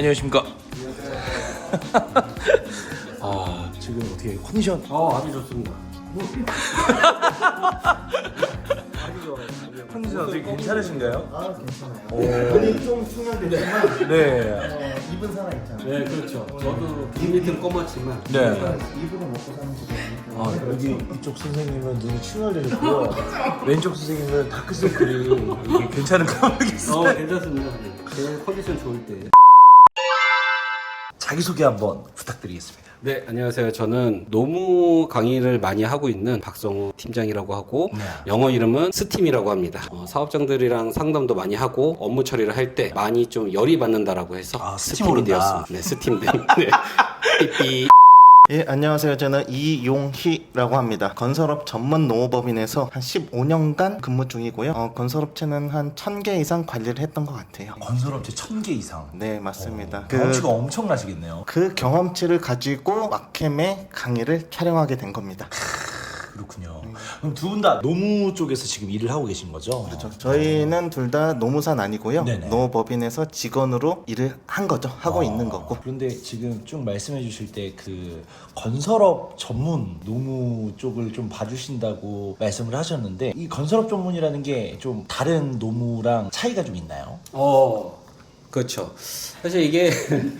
안녕하십니까. 아, 지금 어떻게 컨디션? 아주 좋습니다. 컨디션 어떻게 괜찮으신가요? 아 괜찮아요. 눈이 좀 충혈됐지만 네. 입은 살아 있잖아요. 네, 그렇죠. 저도 빅미트는 껌었지만 네. 입으로 먹고 사는 거거든요. 아, 여기 이쪽 선생님은 눈이 충혈되셨고요. 왼쪽 선생님은 다크서클이 이게 괜찮은가 모르겠어요. 괜찮습니다. 제가 컨디션 좋을 때. 자기소개 한번 부탁드리겠습니다. 네, 안녕하세요. 저는 노무 강의를 많이 하고 있는 박성우 팀장이라고 하고 네. 영어 이름은 스팀이라고 합니다. 사업장들이랑 상담도 많이 하고 업무 처리를 할 때 많이 좀 열이 받는다라고 해서 아, 스팀이 스팀으로다. 되었습니다. 네, 스팀된. 네. 삐삐. 예, 안녕하세요. 저는 이용희라고 합니다. 건설업 전문 노무법인에서 한 15년간 근무 중이고요. 건설업체는 한 1000개 이상 관리를 했던 것 같아요. 건설업체 1000개 이상. 네, 맞습니다. 경험치가 엄청나시겠네요. 그 경험치를 가지고 왁캠의 강의를 촬영하게 된 겁니다. 그렇군요. 그럼 두 분 다 노무 쪽에서 지금 일을 하고 계신 거죠? 그렇죠. 저희는 둘 다 노무사는 아니고요. 네네. 노무법인에서 직원으로 일을 한 거죠. 하고 있는 거고. 그런데 지금 쭉 말씀해 주실 때 그 건설업 전문 노무 쪽을 좀 봐주신다고 말씀을 하셨는데 이 건설업 전문이라는 게 좀 다른 노무랑 차이가 좀 있나요? 그렇죠. 사실 이게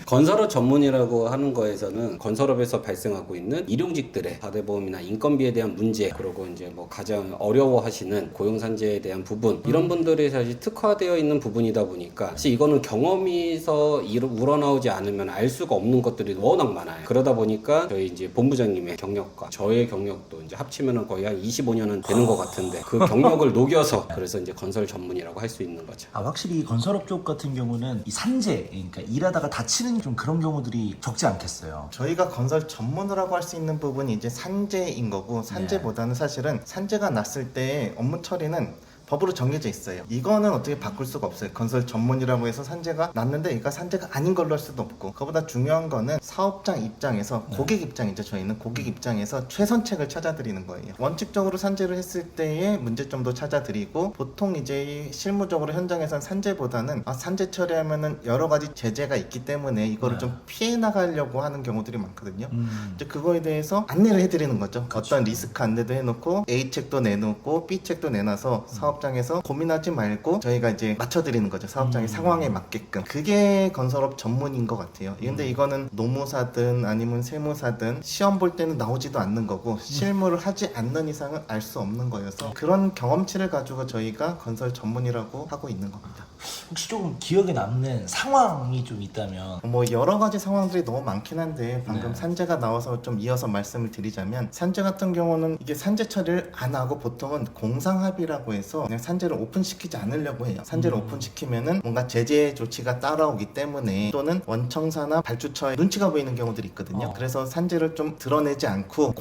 건설업 전문이라고 하는 거에서는 건설업에서 발생하고 있는 일용직들의 과대보험이나 인건비에 대한 문제, 그리고 이제 뭐 가장 어려워하시는 고용산재에 대한 부분, 이런 분들이 사실 특화되어 있는 부분이다 보니까 사실 이거는 경험에서 우러나오지 않으면 알 수가 없는 것들이 워낙 많아요. 그러다 보니까 저희 이제 본부장님의 경력과 저의 경력도 이제 합치면은 거의 한 25년은 되는 것 같은데 그 경력을 녹여서 그래서 이제 건설 전문이라고 할 수 있는 거죠. 아, 확실히 건설업 쪽 같은 경우는 이 산재, 그러니까 일하다가 다치는 좀 그런 경우들이 적지 않겠어요. 저희가 건설 전문이라고 할 수 있는 부분이 이제 산재인 거고, 산재보다는 사실은 산재가 났을 때 업무 처리는 법으로 정해져 있어요. 이거는 어떻게 바꿀 수가 없어요. 건설 전문이라고 해서 산재가 났는데 이가 산재가 아닌 걸로 할 수도 없고, 그보다 중요한 거는 사업장 입장에서, 고객 입장이죠. 저희는 고객 입장에서 최선책을 찾아드리는 거예요. 원칙적으로 산재를 했을 때의 문제점도 찾아드리고, 보통 이제 실무적으로 현장에서는 산재보다는 산재 처리하면은 여러 가지 제재가 있기 때문에 이거를 좀 피해 나가려고 하는 경우들이 많거든요. 이제 그거에 대해서 안내를 해드리는 거죠. 어떤 리스크 안내도 해놓고 A책도 내놓고 B책도 내놔서 사업장에서 고민하지 말고 저희가 이제 맞춰드리는 거죠. 사업장의 상황에 맞게끔. 그게 건설업 전문인 것 같아요. 근데 이거는 노무사든 아니면 세무사든 시험 볼 때는 나오지도 않는 거고, 실무를 하지 않는 이상은 알 수 없는 거여서 그런 경험치를 가지고 저희가 건설 전문이라고 하고 있는 겁니다. 혹시 조금 기억에 남는 상황이 좀 있다면? 뭐 여러 가지 상황들이 너무 많긴 한데, 방금 산재가 나와서 좀 이어서 말씀을 드리자면, 산재 같은 경우는 이게 산재 처리를 안 하고 보통은 공상합의라고 해서 그냥 산재를 오픈시키지 않으려고 해요. 산재를 오픈시키면은 뭔가 제재 조치가 따라오기 때문에, 또는 원청사나 발주처에 눈치가 보이는 경우들이 있거든요. 그래서 산재를 좀 드러내지 않고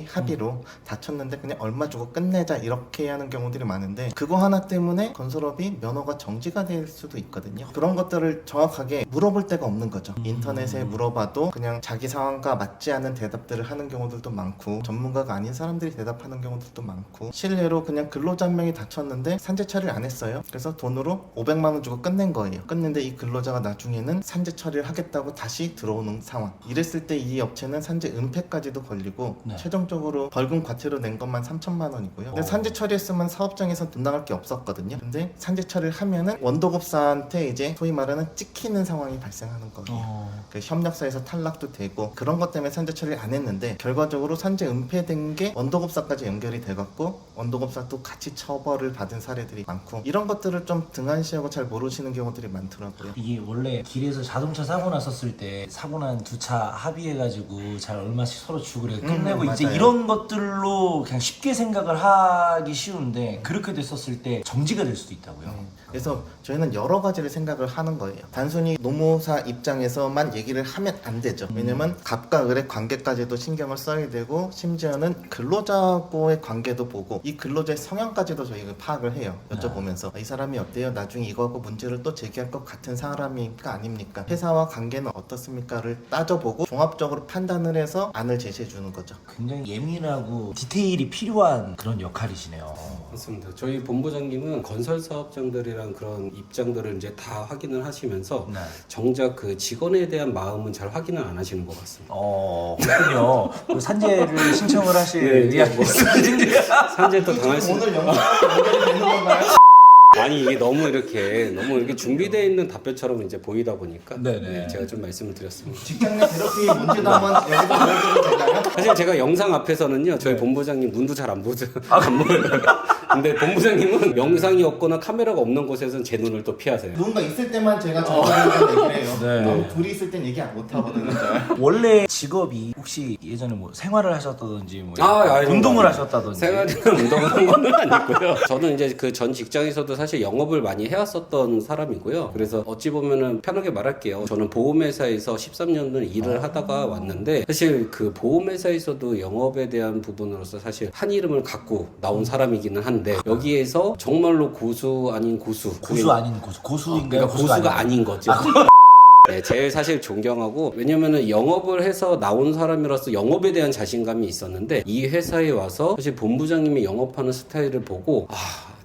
합의로 다쳤는데 그냥 얼마 주고 끝내자 이렇게 하는 경우들이 많은데, 그거 하나 때문에 건설업이 면허가 정지가 될 수도 있거든요. 그런 것들을 정확하게 물어볼 데가 없는 거죠. 인터넷에 물어봐도 그냥 자기 상황과 맞지 않은 대답들을 하는 경우들도 많고, 전문가가 아닌 사람들이 대답하는 경우들도 많고, 실례로 그냥 근로자 한 명이 다쳤는데 산재 처리를 안 했어요. 그래서 돈으로 500만 원 주고 끝낸 거예요. 끝냈는데 이 근로자가 나중에는 산재 처리를 하겠다고 다시 들어오는 상황. 이랬을 때 이 업체는 산재 은폐까지도 걸리고, 최종적으로 벌금 과태료 낸 것만 3천만 원이고요. 근데 산재 처리했으면 사업장에서 돈 나갈 게 없었거든요. 근데 산재 처리를 하면은 원도급사한테 이제 소위 말하는 찍히는 상황이 발생하는 거예요. 그 협력사에서 탈락도 되고, 그런 것 때문에 산재 처리를 안 했는데 결과적으로 산재 은폐된 게 원도급사까지 연결이 돼갖고 원도급사도 같이 처벌을 받은 사례들이 많고, 이런 것들을 좀 등한시하고 잘 모르시는 경우들이 많더라고요. 이게 원래 길에서 자동차 사고 났었을 때 사고 난 두 차 합의해가지고 잘 얼마씩 서로 주고 그래 끝내고 이제 맞아요. 이런 것들로 그냥 쉽게 생각을 하기 쉬운데, 그렇게 됐었을 때 정지가 될 수도 있다고요. 그래서 저희는 여러 가지를 생각을 하는 거예요. 단순히 노무사 입장에서만 얘기를 하면 안 되죠. 왜냐면 갑과 을의 관계까지도 신경을 써야 되고, 심지어는 근로자하고의 관계도 보고, 이 근로자의 성향까지도 저희가 파악을 해요. 여쭤보면서 이 사람이 어때요? 나중에 이거하고 문제를 또 제기할 것 같은 사람입니까? 아닙니까? 회사와 관계는 어떻습니까?를 따져보고 종합적으로 판단을 해서 안을 제시해 주는 거죠. 굉장히 예민하고 디테일이 필요한 그런 역할이시네요. 맞습니다. 저희 본부장님은 건설 사업장들이랑 그런 입장들을 이제 다 확인을 하시면서 네. 정작 그 직원에 대한 마음은 잘 확인을 안 하시는 것 같습니다. 그렇군요. 그 산재를 신청을 하실 네, 의향이 뭐 있으신지. 산재도 당할 수 오늘 영상으로 연결이 되는 건가요? 아니 이게 너무 이렇게 준비되어 있는 답변처럼 이제 보이다 보니까 네네. 네, 제가 좀 말씀을 드렸습니다. 직장 내 괴롭힘 문제도 한번 여기서 보여드려도 되나요? 사실 제가 영상 앞에서는요 저희 본부장님 눈도 잘 안 보죠. 안 보여요. 근데 본부장님은 영상이 없거나 카메라가 없는 곳에서는 제 눈을 또 피하세요. 누군가 있을 때만 제가 전화를 얘기를 해요. 네. 너무 둘이 있을 땐 얘기 못 하거든요. 원래 직업이 혹시 예전에 뭐 생활을 하셨다든지 뭐 아니, 운동을 아니. 하셨다든지 생활이나 운동을 한 건 아니고요. 저는 이제 그 전 직장에서도 사실 영업을 많이 해왔었던 사람이고요. 그래서 어찌 보면은 편하게 말할게요. 저는 보험회사에서 13년을 일을 하다가 왔는데 사실 그 보험회사에서도 영업에 대한 부분으로서 사실 한 이름을 갖고 나온 사람이기는 한데 여기에서 정말로 고수 아닌 고수 고수 아닌 고수 고수인가요? 그러니까 고수가 아닌 아닌 거죠. 네, 제일 사실 존경하고 왜냐면은 영업을 해서 나온 사람이라서 영업에 대한 자신감이 있었는데 이 회사에 와서 사실 본부장님이 영업하는 스타일을 보고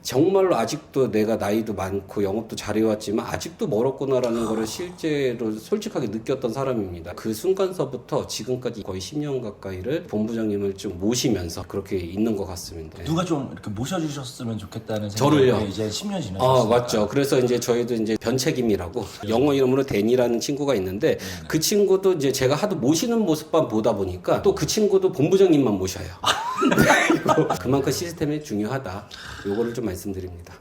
정말로 아직도 내가 나이도 많고 영업도 잘해왔지만 아직도 멀었구나라는 거를 실제로 솔직하게 느꼈던 사람입니다. 그 순간서부터 지금까지 거의 10년 가까이를 본부장님을 좀 모시면서 그렇게 있는 것 같습니다. 네. 누가 좀 이렇게 모셔주셨으면 좋겠다는 저를요? 생각이 이제 10년 지났어요. 맞죠. 그래서 이제 저희도 이제 변책임이라고 영어 이름으로 데니라는 친구가 있는데 그 친구도 이제 제가 하도 모시는 모습만 보다 보니까 또 그 친구도 본부장님만 모셔요. 그만큼 시스템이 중요하다. 요거를 좀 말씀드립니다.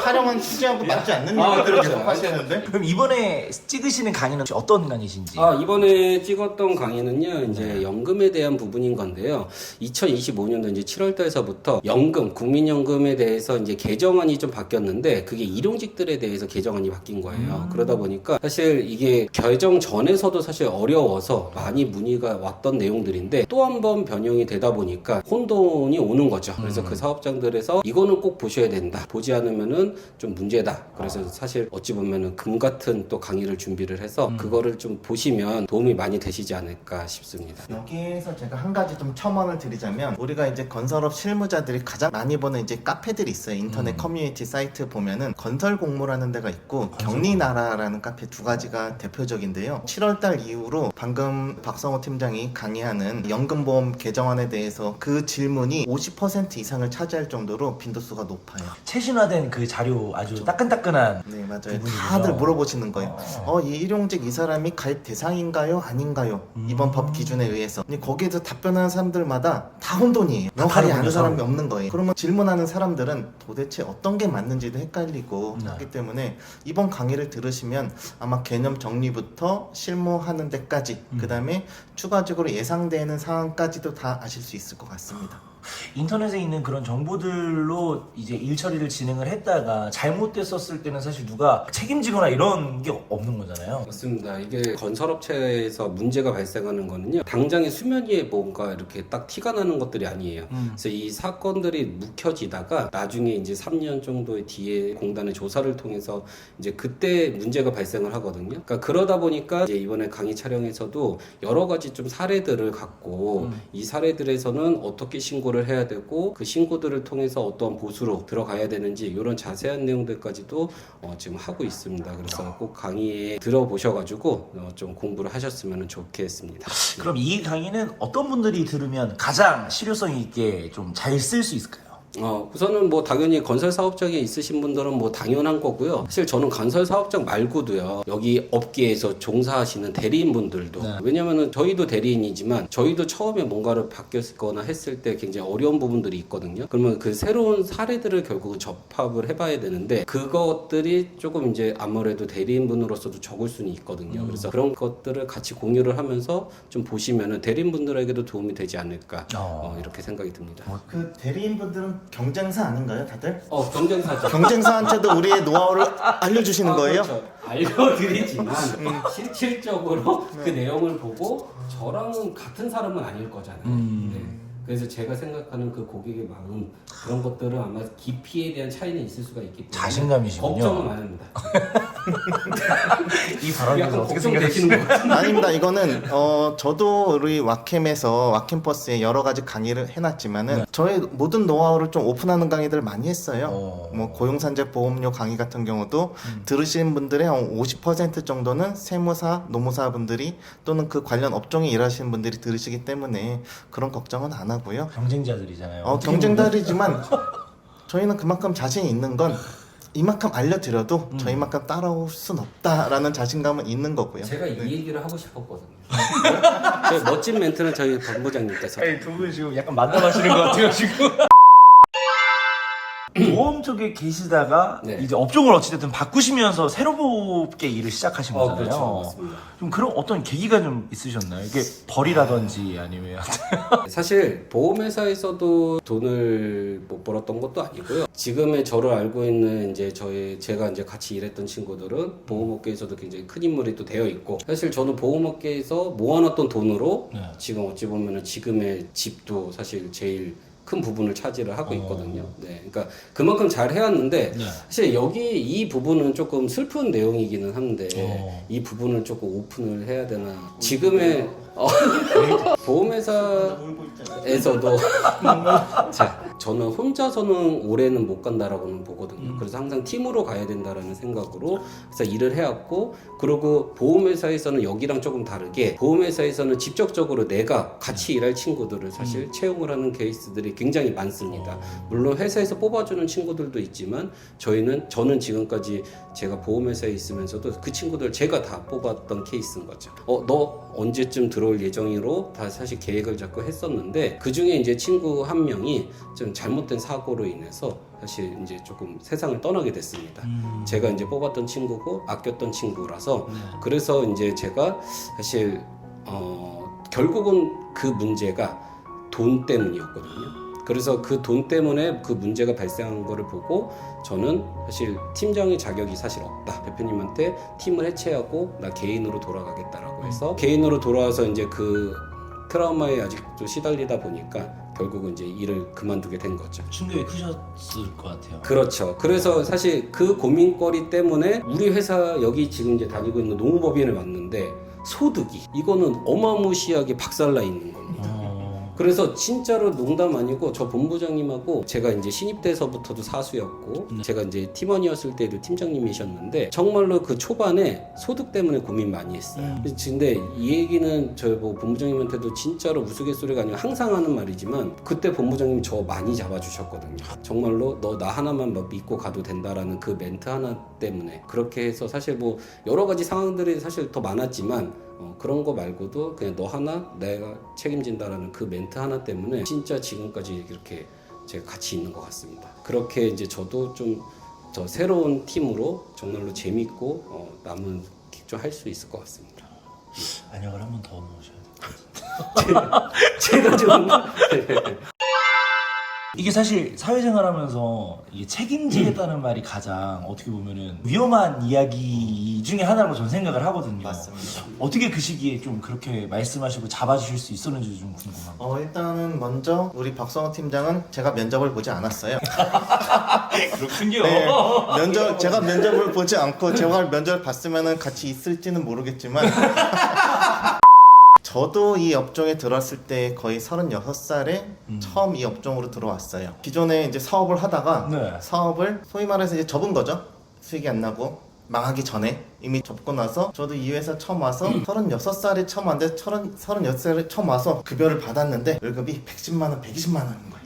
촬영은 취재하고 맞지 않는 아, 얘기들을 그렇죠. 계속 하시는데 그럼 이번에 찍으시는 강의는 어떤 강의신지? 이번에 찍었던 강의는요, 이제 연금에 대한 부분인 건데요. 2025년도 이제 7월달서부터 연금, 국민연금에 대해서 이제 개정안이 좀 바뀌었는데, 그게 일용직들에 대해서 개정안이 바뀐 거예요. 그러다 보니까 사실 이게 개정 전에서도 사실 어려워서 많이 문의가 왔던 내용들인데, 또 한 번 변형이 되다 보니까 혼돈이 오는 거죠. 그래서 그 사업장들에서 이거는 꼭 보셔야 된다. 보지 않으면은 좀 문제다. 그래서 사실 어찌 보면은 금 같은 또 강의를 준비를 해서 그거를 좀 보시면 도움이 많이 되시지 않을까 싶습니다. 여기에서 제가 한 가지 좀 첨언을 드리자면 우리가 이제 건설업 실무자들이 가장 많이 보는 이제 카페들이 있어요. 인터넷 커뮤니티 사이트 보면은 건설 공모라는 데가 있고 경리나라라는 카페 두 가지가 대표적인데요. 7월달 이후로 방금 박성호 팀장이 강의하는 연금보험 개정안에 대해서 그 질문이 50% 이상을 차지할 정도로 빈도수가 높아요. 최신화된 그 자료 아주 따끈따끈한 네, 맞아요. 부분이군요. 다들 물어보시는 거예요. 이 일용직 이 사람이 가입 대상인가요? 아닌가요? 이번 법 기준에 의해서. 근데 거기에서 답변하는 사람들마다 다 혼돈이에요. 명확하게 아는 다르군요, 사람이 서로. 없는 거예요. 그러면 질문하는 사람들은 도대체 어떤 게 맞는지도 헷갈리고 네. 하기 때문에 이번 강의를 들으시면 아마 개념 정리부터 실무하는 데까지 그 다음에 추가적으로 예상되는 상황까지도 다 아실 수 있을 것 같습니다. 인터넷에 있는 그런 정보들로 이제 일 처리를 진행을 했다가 잘못됐었을 때는 사실 누가 책임지거나 이런 게 없는 거잖아요. 맞습니다. 이게 건설업체에서 문제가 발생하는 거는요, 당장의 수면 위에 뭔가 이렇게 딱 티가 나는 것들이 아니에요. 그래서 이 사건들이 묵혀지다가 나중에 이제 3년 정도의 뒤에 공단의 조사를 통해서 이제 그때 문제가 발생을 하거든요. 그러니까 그러다 보니까 이제 이번에 강의 촬영에서도 여러 가지 좀 사례들을 갖고 이 사례들에서는 어떻게 신고를 해야 되고 그 신고들을 통해서 어떠한 보수로 들어가야 되는지 이런 자세한 내용들까지도 지금 하고 있습니다. 그래서 꼭 강의에 들어보셔가지고 좀 공부를 하셨으면 좋겠습니다. 그럼 이 강의는 어떤 분들이 들으면 가장 실효성 있게 좀 잘 쓸 수 있을까요? 우선은 뭐 당연히 건설 사업장에 있으신 분들은 뭐 당연한 거고요. 사실 저는 건설 사업장 말고도요, 여기 업계에서 종사하시는 대리인분들도, 네. 왜냐면은 저희도 대리인이지만 저희도 처음에 뭔가를 바뀌었거나 했을 때 굉장히 어려운 부분들이 있거든요. 그러면 그 새로운 사례들을 결국 접합을 해봐야 되는데 그것들이 조금 이제 아무래도 대리인분으로서도 적을 수는 있거든요. 그래서 그런 것들을 같이 공유를 하면서 좀 보시면은 대리인분들에게도 도움이 되지 않을까 이렇게 생각이 듭니다. 그 대리인분들은 경쟁사 아닌가요, 다들? 경쟁사죠. 경쟁사한테도 우리의 노하우를 알려주시는 거예요? 그렇죠. 알려드리지만 실질적으로 그 내용을 보고 저랑은 같은 사람은 아닐 거잖아요. 네. 그래서 제가 생각하는 그 고객의 마음 그런 것들은 아마 깊이에 대한 차이는 있을 수가 있기 때문에 자신감이시군요. 걱정은 안 합니다. 이 발언에서 약간 어떻게 걱정되시는 것 같아요. 아닙니다. 이거는 저도 우리 왁캠에서 왁캠버스에 여러 가지 강의를 해놨지만은 저의 모든 노하우를 좀 오픈하는 강의들을 많이 했어요. 뭐 고용산재 보험료 강의 같은 경우도 들으시는 분들의 한 50% 정도는 세무사, 노무사 분들이 또는 그 관련 업종에 일하시는 분들이 들으시기 때문에 그런 걱정은 안 하고요. 경쟁자들이잖아요. 경쟁자들이지만 저희는 그만큼 자신이 있는 건 이만큼 알려드려도 저희만큼 따라올 순 없다라는 자신감은 있는 거고요. 제가 이 얘기를 하고 싶었거든요. 저 멋진 멘트는 저희 본부장님께서. 두 분 지금 약간 만담하시는 것 같아요 지금. 보험 쪽에 계시다가 네. 이제 업종을 어찌됐든 바꾸시면서 새롭게 일을 시작하신 거잖아요. 그렇죠. 맞습니다. 좀 그런 어떤 계기가 좀 있으셨나요? 이게 벌이라든지 아니면 사실 보험회사에서도 돈을 못 벌었던 것도 아니고요. 지금의 저를 알고 있는 이제 제가 이제 같이 일했던 친구들은 보험업계에서도 굉장히 큰 인물이 또 되어 있고, 사실 저는 보험업계에서 모아놨던 돈으로 네. 지금 어찌 보면은 지금의 집도 사실 제일 큰 부분을 차지를 하고 있거든요. 네, 그러니까 그만큼 잘 해왔는데 네. 사실 여기 이 부분은 조금 슬픈 내용이기는 한데 어. 이 부분을 조금 오픈을 해야 되나? 지금의 보험회사에서도 자, 저는 혼자서는 올해는 못 간다라고는 보거든요. 그래서 항상 팀으로 가야 된다라는 생각으로 그래서 일을 해왔고, 그리고 보험회사에서는 여기랑 조금 다르게 보험회사에서는 직접적으로 내가 같이 일할 친구들을 사실 채용을 하는 케이스들이 굉장히 많습니다. 물론 회사에서 뽑아주는 친구들도 있지만 저는 지금까지 제가 보험회사에 있으면서도 그 친구들 제가 다 뽑았던 케이스인 거죠. 너 언제쯤 들어올 예정으로 다 사실 계획을 잡고 했었는데, 그 중에 이제 친구 한 명이 좀 잘못된 사고로 인해서 사실 이제 조금 세상을 떠나게 됐습니다. 제가 이제 뽑았던 친구고 아꼈던 친구라서 그래서 이제 제가 사실 결국은 그 문제가 돈 때문이었거든요. 그래서 그 돈 때문에 그 문제가 발생한 거를 보고 저는 사실 팀장의 자격이 사실 없다. 대표님한테 팀을 해체하고 나 개인으로 돌아가겠다라고 해서 개인으로 돌아와서 이제 그 트라우마에 아직도 시달리다 보니까 결국은 이제 일을 그만두게 된 거죠. 충격이 크셨을 것 같아요. 그렇죠. 그래서 사실 그 고민거리 때문에 우리 회사 여기 지금 이제 다니고 있는 노무법인을 왔는데 소득이 이거는 어마무시하게 박살나 있는 겁니다. 그래서 진짜로 농담 아니고 저 본부장님하고 제가 이제 신입 때서부터도 사수였고 제가 이제 팀원이었을 때도 팀장님이셨는데 정말로 그 초반에 소득 때문에 고민 많이 했어요. 근데 이 얘기는 저 뭐 본부장님한테도 진짜로 우스갯소리가 아니라 항상 하는 말이지만 그때 본부장님이 저 많이 잡아주셨거든요. 정말로 너 나 하나만 믿고 가도 된다라는 그 멘트 하나 때문에 그렇게 해서 사실 뭐 여러 가지 상황들이 사실 더 많았지만 그런 거 말고도 그냥 너 하나 내가 책임진다라는 그 멘트 하나 때문에 진짜 지금까지 이렇게 제가 같이 있는 것 같습니다. 그렇게 이제 저도 좀 더 새로운 팀으로 정말로 재밌고 남은 좀 할 수 있을 것 같습니다. 안약을 한 번 더 넣으셔야 돼요. 제가 좀 이게 사실 사회생활하면서 이게 책임지겠다는 말이 가장 어떻게 보면은 위험한 이야기 중에 하나라고 저는 생각을 하거든요. 맞습니다. 어떻게 그 시기에 좀 그렇게 말씀하시고 잡아주실 수 있었는지 좀 궁금합니다. 일단은 먼저 우리 박성호 팀장은 제가 면접을 보지 않았어요. 그렇군요. 네, 제가 면접을 보지 않고 제가 면접을 봤으면 같이 있을지는 모르겠지만 저도 이 업종에 들어왔을 때 거의 36살에 처음 이 업종으로 들어왔어요. 기존에 이제 사업을 하다가 네. 사업을 소위 말해서 이제 접은 거죠. 수익이 안 나고 망하기 전에 이미 접고 나서 저도 이 회사 처음 와서 36살에 처음 왔는데 36살에 처음 와서 급여를 받았는데 월급이 110만 원, 120만 원인 거예요.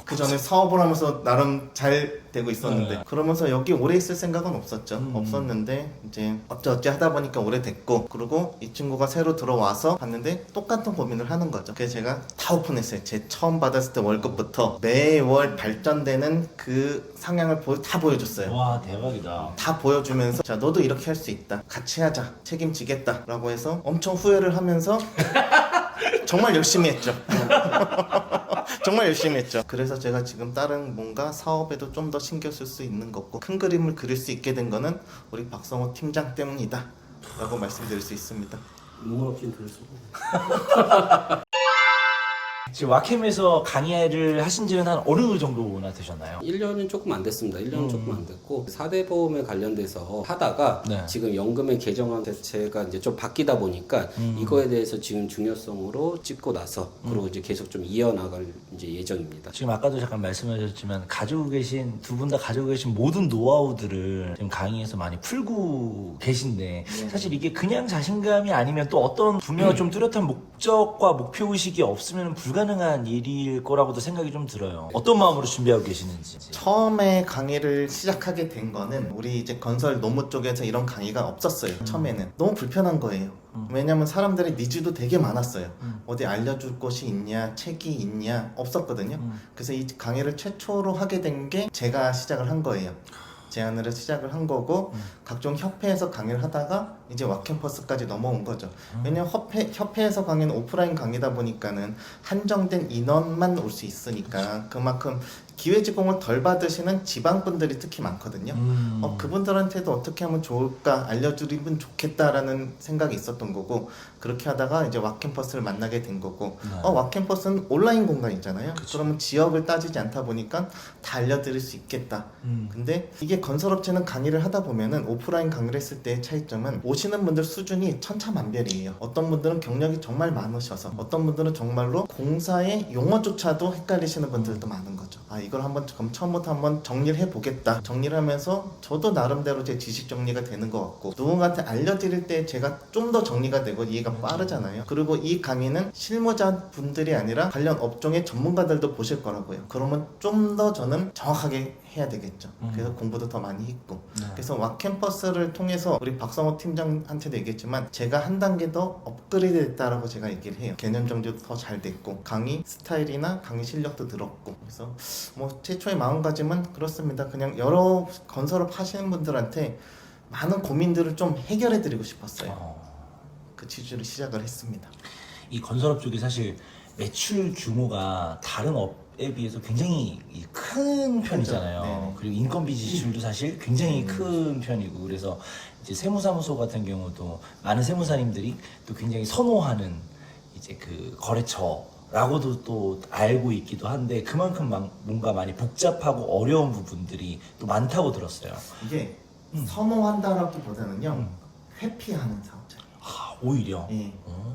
그 전에 사업을 하면서 나름 잘 되고 있었는데 네. 그러면서 여기 오래 있을 생각은 없었죠. 없었는데 이제 어찌어찌 하다 보니까 오래 됐고, 그리고 이 친구가 새로 들어와서 봤는데 똑같은 고민을 하는 거죠. 그래서 제가 다 오픈했어요. 제 처음 받았을 때 월급부터 매월 발전되는 그 상향을 다 보여줬어요. 와 대박이다. 다 보여주면서 자 너도 이렇게 할 수 있다, 같이 하자, 책임지겠다 라고 해서 엄청 후회를 하면서 정말 열심히 했죠. 정말 열심히 했죠. 그래서 제가 지금 다른 뭔가 사업에도 좀 더 신경 쓸 수 있는 거고 큰 그림을 그릴 수 있게 된 거는 우리 박성호 팀장 때문이다 라고 말씀드릴 수 있습니다. 눈물 없이 들을 수. 지금 와캠에서 강의를 하신 지는 한 어느 정도나 되셨나요? 1년은 조금 안 됐습니다. 1년은 조금 안 됐고 4대 보험에 관련돼서 하다가 네. 지금 연금의 개정안 자체가 이제 좀 바뀌다 보니까 이거에 대해서 지금 중요성으로 찍고 나서 그리고 이제 계속 좀 이어나갈 이제 예정입니다. 지금 아까도 잠깐 말씀하셨지만 가지고 계신 두 분 다 가지고 계신 모든 노하우들을 지금 강의에서 많이 풀고 계신데 사실 이게 그냥 자신감이 아니면 또 어떤 분명한 좀 뚜렷한 목적과 목표 의식이 없으면 불가능한 일일 거라고도 생각이 좀 들어요. 어떤 마음으로 준비하고 계시는지. 처음에 강의를 시작하게 된 거는 우리 이제 건설 노무 쪽에서 이런 강의가 없었어요. 처음에는 너무 불편한 거예요. 왜냐면 사람들의 니즈도 되게 많았어요. 어디 알려줄 곳이 있냐, 책이 있냐 없었거든요. 그래서 이 강의를 최초로 하게 된 게 제가 시작을 한 거예요. 제안으로 시작을 한 거고 각종 협회에서 강의를 하다가 이제 와캠퍼스까지 넘어온 거죠. 왜냐면 협회에서 강의는 오프라인 강의다 보니까는 한정된 인원만 올 수 있으니까 그만큼 기회제공을 덜 받으시는 지방분들이 특히 많거든요. 그분들한테도 어떻게 하면 좋을까 알려드리면 좋겠다라는 생각이 있었던 거고 그렇게 하다가 이제 와캠퍼스를 만나게 된 거고 와캠퍼스는 온라인 공간이잖아요. 그러면 지역을 따지지 않다 보니까 다 알려드릴 수 있겠다. 근데 이게 건설업체는 강의를 하다 보면은 오프라인 강의를 했을 때의 차이점은 오시는 분들 수준이 천차만별이에요. 어떤 분들은 경력이 정말 많으셔서 어떤 분들은 정말로 공사의 용어조차도 헷갈리시는 분들도 많은 거죠. 이걸 한번 그럼 처음부터 한번 정리를 해보겠다. 정리를 하면서 저도 나름대로 제 지식 정리가 되는 것 같고 누군가한테 알려드릴 때 제가 좀 더 정리가 되고 이해가 빠르잖아요. 그리고 이 강의는 실무자 분들이 아니라 관련 업종의 전문가들도 보실 거라고요. 그러면 좀 더 저는 정확하게 해야 되겠죠. 그래서 공부도 더 많이 했고 그래서 와캠퍼스를 통해서 우리 박성호 팀장한테도 얘기했지만 제가 한 단계 더 업그레이드 됐다라고 제가 얘기를 해요. 개념 정리도 더 잘 됐고 강의 스타일이나 강의 실력도 늘었고 그래서 뭐 최초의 마음가짐은 그렇습니다. 그냥 여러 건설업 하시는 분들한테 많은 고민들을 좀 해결해 드리고 싶었어요. 그 취지로 시작을 했습니다. 이 건설업 쪽이 사실 매출 규모가 다른 업에 비해서 굉장히 큰 편이잖아요. 네. 그리고 인건비 지출도 사실 굉장히 큰 편이고 그래서 이제 세무사무소 같은 경우도 많은 세무사님들이 또 굉장히 선호하는 이제 그 거래처라고도 또 알고 있기도 한데 그만큼 뭔가 많이 복잡하고 어려운 부분들이 또 많다고 들었어요. 이게 선호한다라기보다는요 회피하는 사업자예요. 오히려. 예.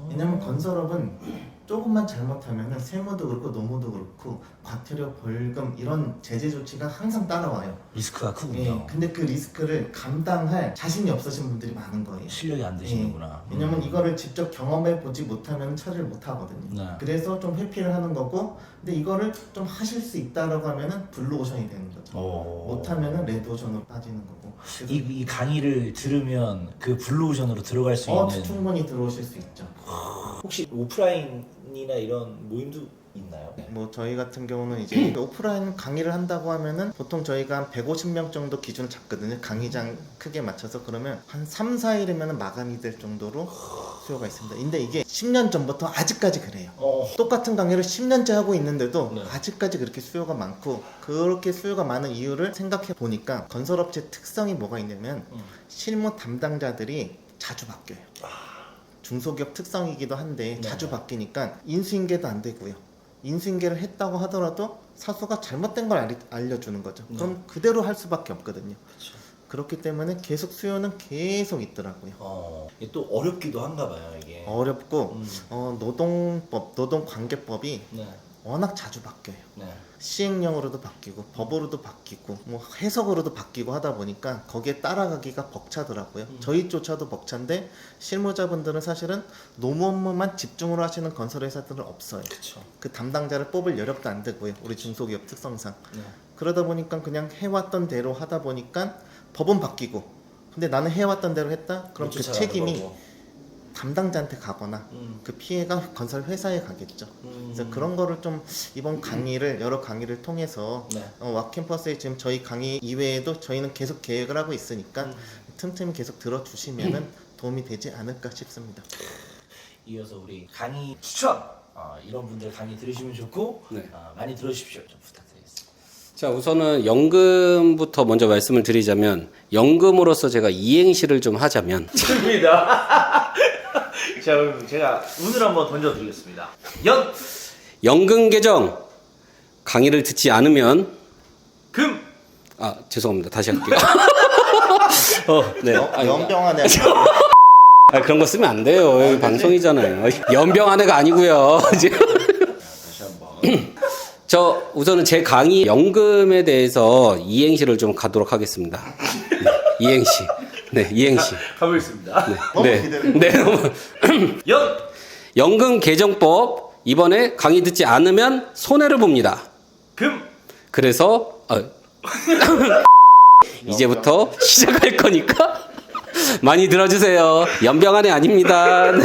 왜냐면 건설업은 조금만 잘못하면은 세무도 그렇고 노무도 그렇고 과태료, 벌금 이런 제재 조치가 항상 따라와요. 리스크가 크군요. 예. 근데 그 리스크를 감당할 자신이 없으신 분들이 많은 거예요. 실력이 안 되시는구나. 예. 왜냐면 이거를 직접 경험해 보지 못하면 처리를 못 하거든요. 네. 그래서 좀 회피를 하는 거고, 근데 이거를 좀 하실 수 있다라고 하면은 블루오션이 되는 거죠. 못하면은 레드오션으로 빠지는 거고. 그래서 이 강의를 들으면 그 블루오션으로 들어갈 수 있는 충분히 들어오실 수 있죠. 혹시 오프라인이나 이런 모임도 있나요? 뭐 저희 같은 경우는 이제 오프라인 강의를 한다고 하면은 보통 저희가 한 150명 정도 기준 잡거든요. 강의장 크게 맞춰서. 그러면 한 3, 4일이면 마감이 될 정도로 수요가 있습니다. 근데 이게 10년 전부터 아직까지 그래요. 똑같은 강의를 10년째 하고 있는데도 네. 아직까지 그렇게 수요가 많고, 그렇게 수요가 많은 이유를 생각해 보니까 건설업체 특성이 뭐가 있냐면 실무 담당자들이 자주 바뀌어요. 중소기업 특성이기도 한데 자주 바뀌니까 인수인계도 안 되고요. 인수인계를 했다고 하더라도 사수가 잘못된 걸 알려주는 거죠. 그럼 그대로 할 수밖에 없거든요. 그렇죠. 그렇기 때문에 계속 수요는 계속 있더라고요. 이게 또 어렵기도 한가 봐요, 이게. 어렵고 노동법, 노동관계법이 네. 워낙 자주 바뀌어요. 네. 시행령으로도 바뀌고 법으로도 바뀌고 뭐 해석으로도 바뀌고 하다 보니까 거기에 따라가기가 벅차더라고요. 저희조차도 벅찬데 실무자분들은 사실은 노무 업무만 집중으로 하시는 건설회사들은 없어요. 그렇죠. 그 담당자를 뽑을 여력도 안 되고요. 우리 중소기업 특성상. 네. 그러다 보니까 그냥 해왔던 대로 하다 보니까 법은 바뀌고, 근데 나는 해왔던 대로 했다? 그럼 그 책임이 담당자한테 가거나 그 피해가 건설 회사에 가겠죠. 그래서 그런 거를 좀 이번 강의를 여러 강의를 통해서 네. 와캠퍼스에 지금 저희 강의 이외에도 저희는 계속 계획을 하고 있으니까 틈틈이 계속 들어주시면은 도움이 되지 않을까 싶습니다. 이어서 우리 강의 추천 이런 분들 강의 들으시면 좋고 네. 많이 들어주십시오. 좀 부탁드리겠습니다. 자, 우선은 연금부터 먼저 말씀을 드리자면 연금으로서 제가 이행시를 좀 하자면 좋습니다. 자, 그럼 제가 운을 한번 던져드리겠습니다. 연금 개정 강의를 듣지 않으면 금! 아 죄송합니다. 다시 할게요. 네. 연병안에 아, 그런 거 쓰면 안 돼요. 여기 방송이잖아요. 연병 안해가 아니고요. 다시 한번. 저 우선은 제 강의 연금에 대해서 이행시를 좀 가도록 하겠습니다. 네, 이행시. 네, 이행시. 가보겠습니다. 너무 네. 기대돼. 네. 연! 연금 개정법 이번에 강의 듣지 않으면 손해를 봅니다. 금! 그래서 이제부터 시작할 거니까 많이 들어주세요. 연병안해 아닙니다. 네.